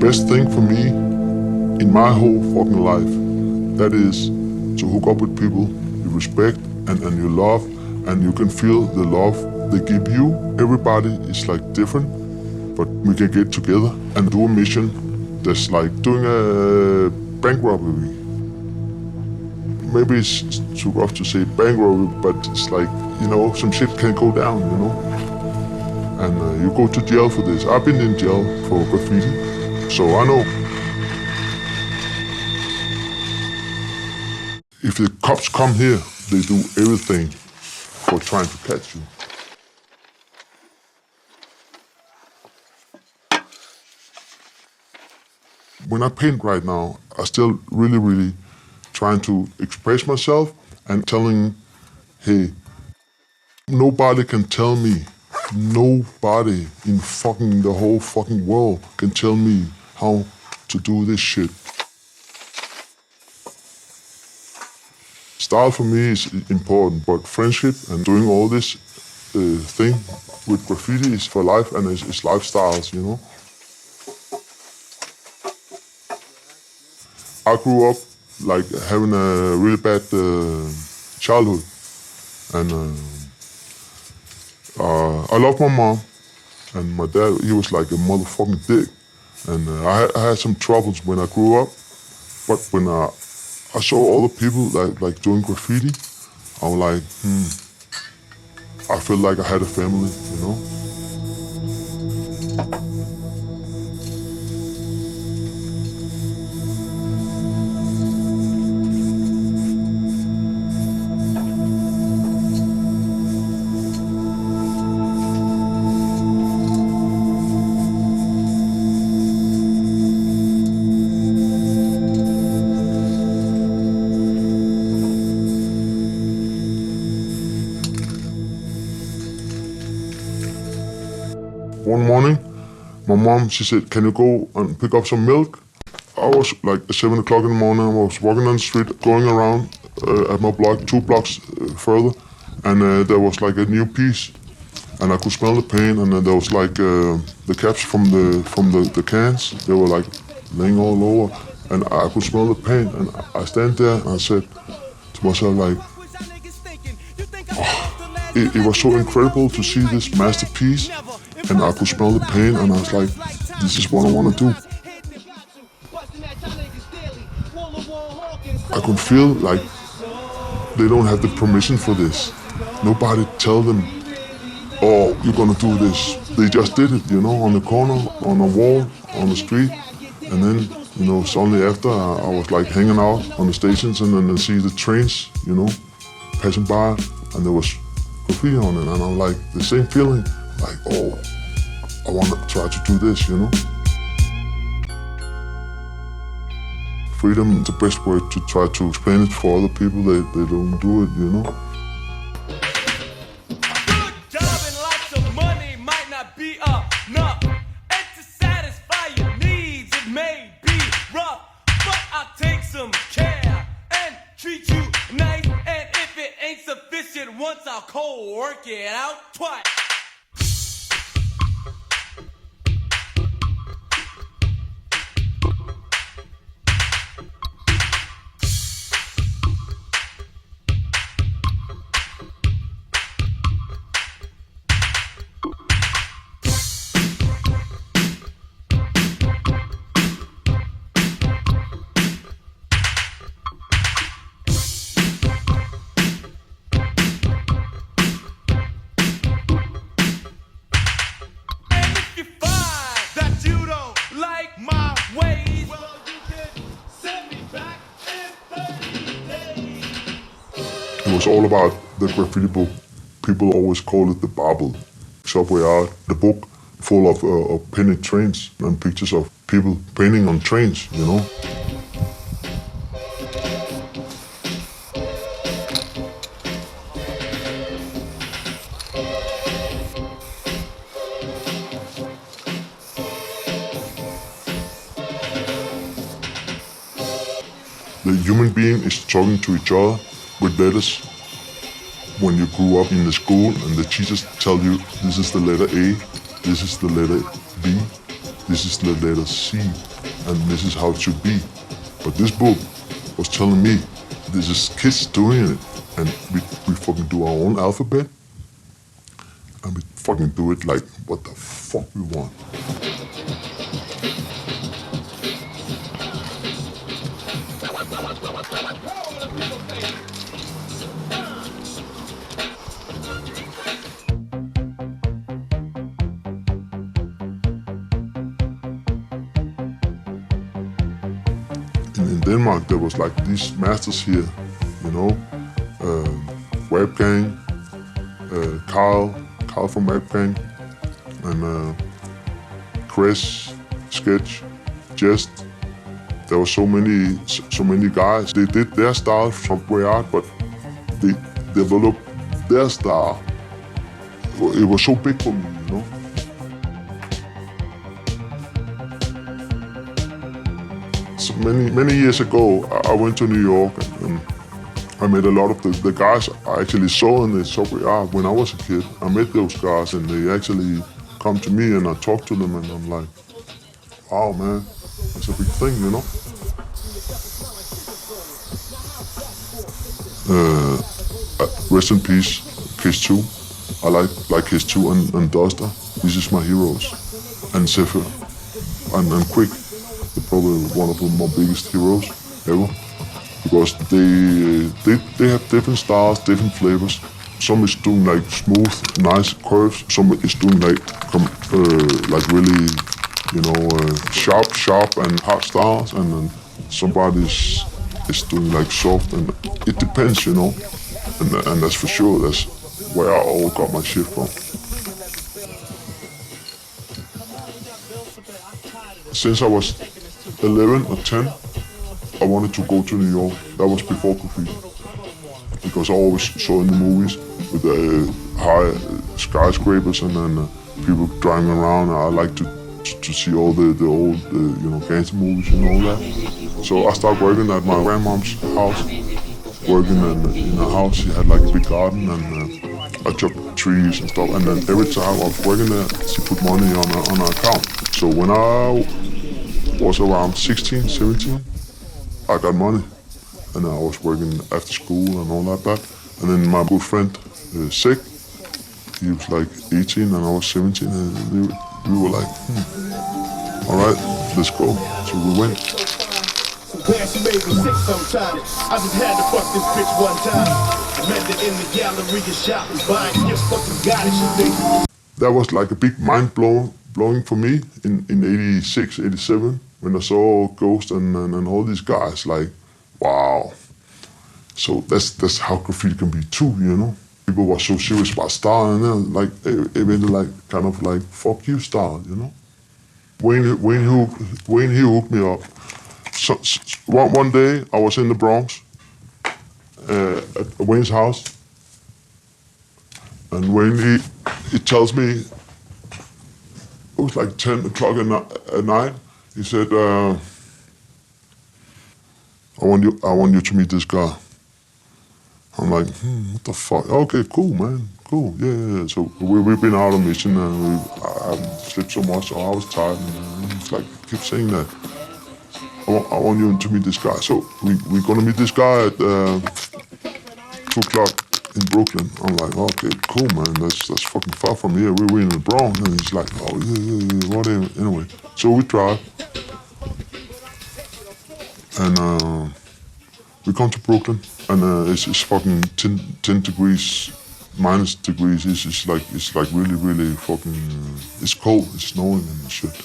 best thing for me in my whole fucking life, that is to hook up with people you respect and you love, and you can feel the love they give you. Everybody is like different, but we can get together and do a mission that's like doing a bank robbery. Maybe it's too rough to say bank robbery, but it's like, you know, some shit can go down, you know? And you go to jail for this. I've been in jail for graffiti, so I know. If the cops come here, they do everything for trying to catch you. When I paint right now, I still really trying to express myself and telling, hey, nobody can tell me, nobody in fucking the whole fucking world can tell me how to do this shit. Style for me is important, but friendship and doing all this thing with graffiti is for life, and it's lifestyles, you know? I grew up like having a really bad childhood, and I love my mom, and my dad, he was like a motherfucking dick, and I had some troubles when I grew up, but when I saw all the people like doing graffiti, I was like, I feel like I had a family, you know? One morning, my mom, she said, can you go and pick up some milk? I was like 7 o'clock in the morning, I was walking on the street, going around at my block, 2 blocks further, and there was like a new piece, and I could smell the paint, and then there was like the caps from the cans, they were like laying all over, and I could smell the paint, and I stand there and I said to myself like, oh, it was so incredible to see this masterpiece. And I could smell the pain, and I was like, this is what I want to do. I could feel like they don't have the permission for this. Nobody tell them, oh, you're gonna do this. They just did it, you know, on the corner, on a wall, on the street. And then, you know, suddenly after, I was like hanging out on the stations, and then I see the trains, you know, passing by, and there was graffiti on it. And I'm like, the same feeling, like, oh, I want to try to do this, you know? Freedom is the best way to try to explain it for other people. They don't do it, you know? Good job and lots of money might not be enough. And to satisfy your needs, it may be rough. But I'll take some care and treat you nice. And if it ain't sufficient once, I'll cold work it out twice. It was all about the graffiti book. People always call it the Bible. Subway Art, the book full of painted trains and pictures of people painting on trains, you know. The human being is talking to each other with letters. When you grew up in the school and the teachers tell you this is the letter A, this is the letter B, this is the letter C. and this is how it should be. But this book was telling me this is kids doing it, and we fucking do our own alphabet, and we fucking do it like what the fuck we want. In Denmark, there was like these masters here, you know, Webgang, Carl from Webgang, and Chris, Sketch, Jest. There were so many guys. They did their style from way art, but they developed their style. It was so big for me, you know. So many years ago, I went to New York and I met a lot of the guys I actually saw in the subway art when I was a kid. I met those guys and they actually come to me and I talk to them and I'm like, wow, man, that's a big thing, you know. Rest in peace, Kiss 2. I like Kiss 2 and Duster. This is my heroes. And Zephyr and Quick. They're probably one of my biggest heroes ever. Because they have different styles, different flavors. Some is doing like smooth, nice curves. Some is doing like really, you know, sharp and hard styles. And then somebody is doing like soft, and it depends, you know. And that's for sure. That's where I all got my shit from. Since I was 11 or 10, I wanted to go to New York. That was before graffiti. Because I always saw in the movies with the high skyscrapers and then people driving around. I like to see all the old, you know, gangster movies and all that. So I started working at my grandmom's house. Working in a house, she had like a big garden and I chopped trees and stuff. And then every time I was working there, she put money on her account. So when I was around 16, 17, I got money. And I was working after school and all that. And then my good friend, Sig, he was like 18 and I was 17. And we were like, all right, let's go. So we went. Man, she made me sick sometimes. I just had to fuck this bitch one time. Met it in the gallery shop and buying gifts, fucking got it, she think. That was like a big mind blowing for me in 86, 87, when I saw Ghost and all these guys, like, wow. So that's how graffiti can be too, you know? People were so serious about style and then like, it went like, kind of like, fuck you style, you know? Wayne he hooked me up. So, one day I was in the Bronx at Wayne's house, and Wayne he tells me, it was like 10 o'clock at night. He said, I want you to meet this guy. I'm like, what the fuck? Okay, cool, man, cool, yeah. So we've been out on mission and I haven't slept so much, so I was tired. And he's like, keep saying that. I want you to meet this guy. So we're gonna meet this guy at 2 o'clock in Brooklyn. I'm like, okay, cool, man. That's fucking far from here. We're in the Bronx. And he's like, oh yeah, whatever. Anyway, so we drive, and we come to Brooklyn, and it's fucking 10 degrees, minus degrees. It's like really fucking. It's cold. It's snowing and shit.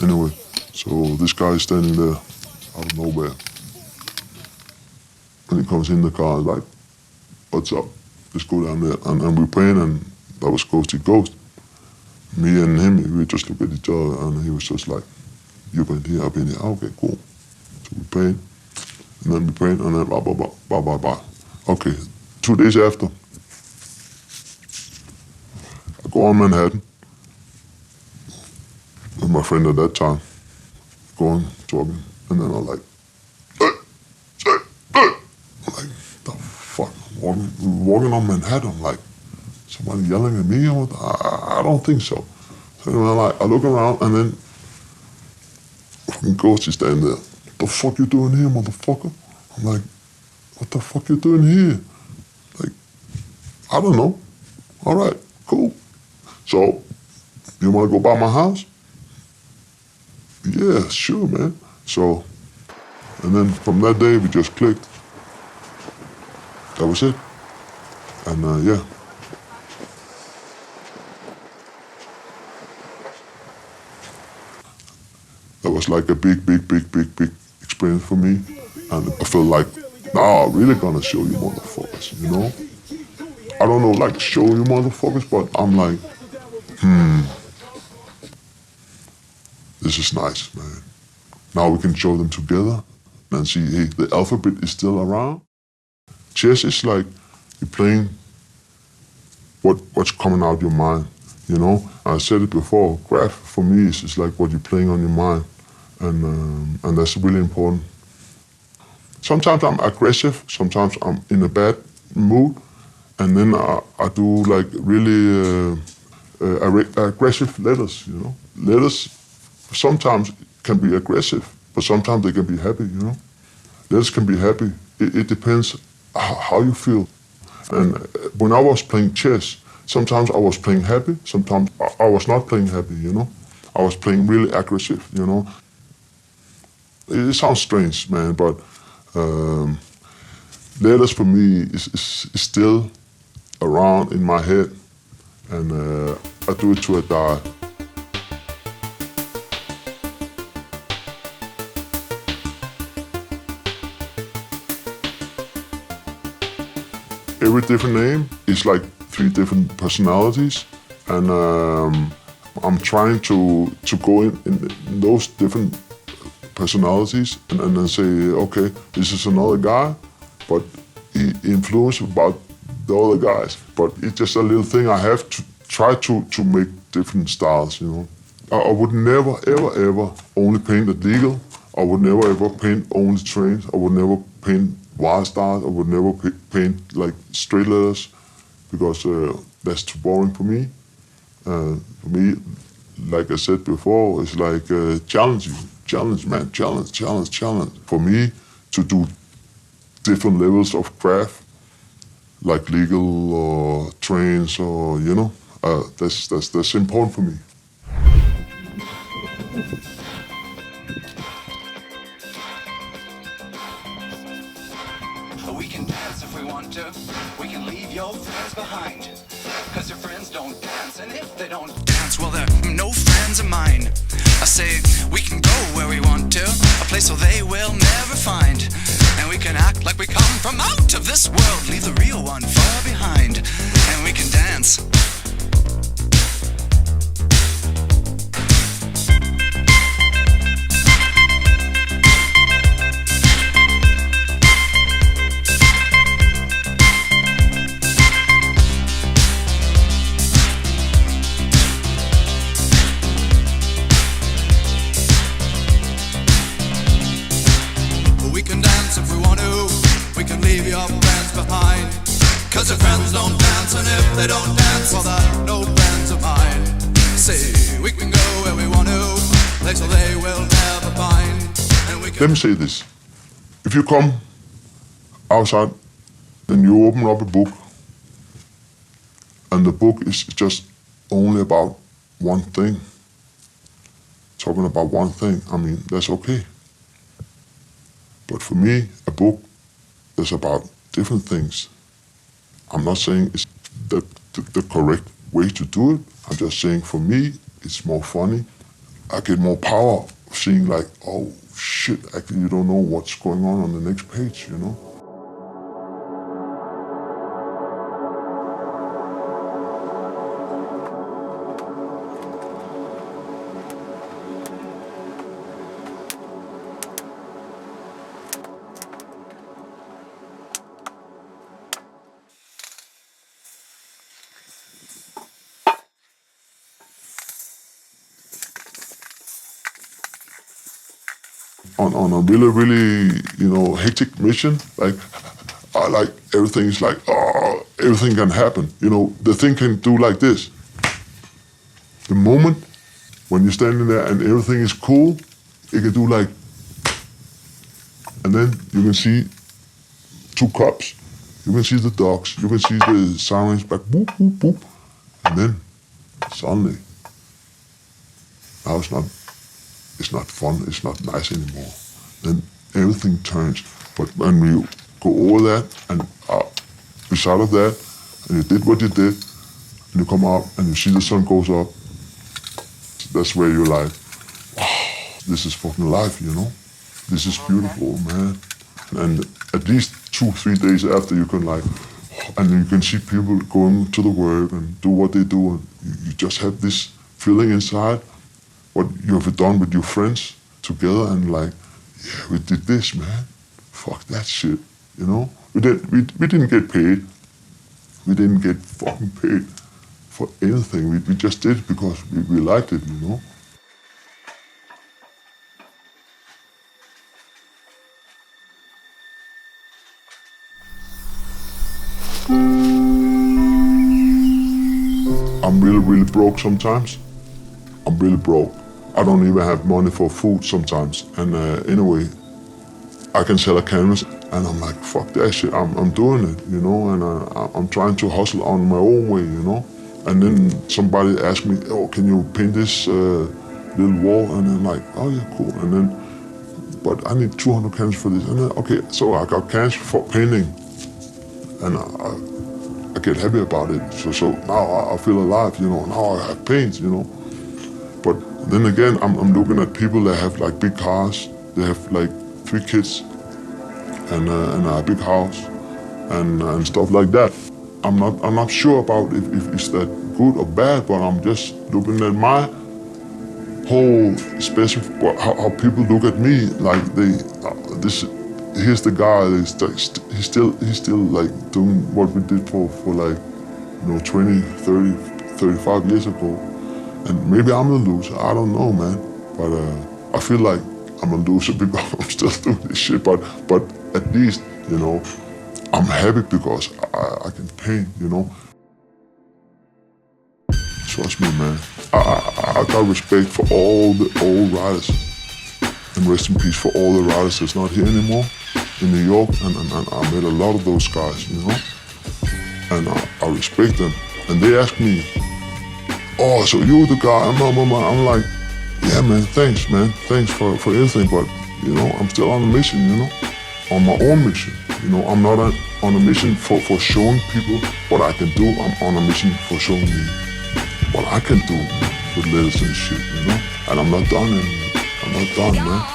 Anyway, so this guy is standing there out of nowhere. And he comes in the car and like, what's up? Let's go down there. And we're playing, and that was Ghosty Ghost. Me and him, we just looked at each other, and he was just like, you've been here, I've been here. Okay, cool. So we played, and then we played, and then blah. Okay, 2 days after, I go on Manhattan with my friend at that time, going, talking, and then I'm like, I'm like, the fuck, walking on Manhattan, like, somebody yelling at me? I don't think so. So then I look around, and then fucking ghost is standing there. What the fuck you doing here, motherfucker? I'm like, what the fuck you doing here? Like, I don't know. All right, cool. So, you want to go by my house? Yeah, sure, man. So, and then from that day, we just clicked. That was it. And yeah. That was like a big experience for me. And I felt like, nah, I'm really gonna show you motherfuckers, you know? I don't know, like show you motherfuckers, but I'm like, this is nice, man. Now we can show them together and see, hey, the alphabet is still around. Chess is like you're playing what's coming out your mind, you know? I said it before, graph for me is like what you're playing on your mind. And that's really important. Sometimes I'm aggressive, sometimes I'm in a bad mood, and then I do like really aggressive letters, you know? Letters sometimes can be aggressive, but sometimes they can be happy, you know? Letters can be happy. It depends how you feel. And when I was playing chess, sometimes I was playing happy, sometimes I was not playing happy, you know? I was playing really aggressive, you know? It sounds strange, man, but letters for me is still around in my head, and I do it till I die. Every different name is like 3 different personalities, and I'm trying to go in those different personalities and then say, okay, this is another guy, but he influenced about the other guys. But it's just a little thing I have to try to make different styles, you know. I would never, ever only paint a legal. I would never, ever paint only trains. I would never paint wild stars. I would never paint like straight letters because that's too boring for me. For me, like I said before, it's like challenging. Challenge, man, challenge. For me to do different levels of craft, like legal or trains or, you know, that's important for me. We can dance if we want to. We can leave your friends behind. Cause your friends don't dance, and if they don't dance, well, they're no friends of mine. I say we can go where we want to, a place where they will never find. And we can act like we come from out of this world, leave the real one far behind. And we can dance. Cause your friends don't dance, and if they don't dance, well, they're no friends of mine. Say, we can go where we want to, place where they will never find. And we can... Let me say this. If you come outside, then you open up a book, and the book is just only about one thing. Talking about one thing, I mean, that's okay. But for me, a book is about different things. I'm not saying it's the correct way to do it. I'm just saying for me, it's more funny. I get more power seeing like, oh shit, actually you don't know what's going on the next page, you know? On a really, you know, hectic mission, like everything is like, oh, everything can happen. You know, the thing can do like this. The moment when you're standing there and everything is cool, it can do like, and then you can see 2 cops. You can see the dogs. You can see the sirens back, boop, boop, boop. And then suddenly, now it's not fun. It's not nice anymore. Then everything turns. But when we go over that and beside of that, and you did what you did, and you come out and you see the sun goes up, that's where you're like, wow, this is fucking life, you know? This is beautiful, man. And at least 2-3 days after, you can like, and you can see people going to the work and do what they do, and you just have this feeling inside, what you have done with your friends together, and like, yeah, we did this, man. Fuck that shit, you know? We didn't get paid. We didn't get fucking paid for anything. We just did it because we liked it, you know? I'm really broke sometimes. I'm really broke. I don't even have money for food sometimes. And anyway, I can sell a canvas and I'm like, fuck that shit. I'm doing it, you know, and I'm trying to hustle on my own way, you know. And then somebody asked me, oh, can you paint this little wall? And I'm like, oh yeah, cool. And then, but I need 200 cans for this. And then, okay, so I got cans for painting. And I get happy about it. So now I feel alive, you know. Now I have paint, you know. But then again, I'm looking at people that have like big cars. They have like 3 kids and a big house and stuff like that. I'm not sure about if it's that good or bad, but I'm just looking at my whole special how people look at me like here's the guy he's still like doing what we did for like 20, 30, 35 years ago. And maybe I'm the loser, I don't know, man. But I feel like I'm a loser because I'm still doing this shit. But at least, you know, I'm happy because I can paint, you know. Trust me, man. I got respect for all the old writers. And rest in peace for all the writers that's not here anymore in New York. And I met a lot of those guys, you know. And I respect them. And they ask me, oh, so you're the guy. I'm like, yeah, man, thanks for everything. But, you know, I'm still on a mission, you know, on my own mission. You know, I'm not on a mission for showing people what I can do. I'm on a mission for showing me what I can do with letters and shit, you know. And I'm not done, man.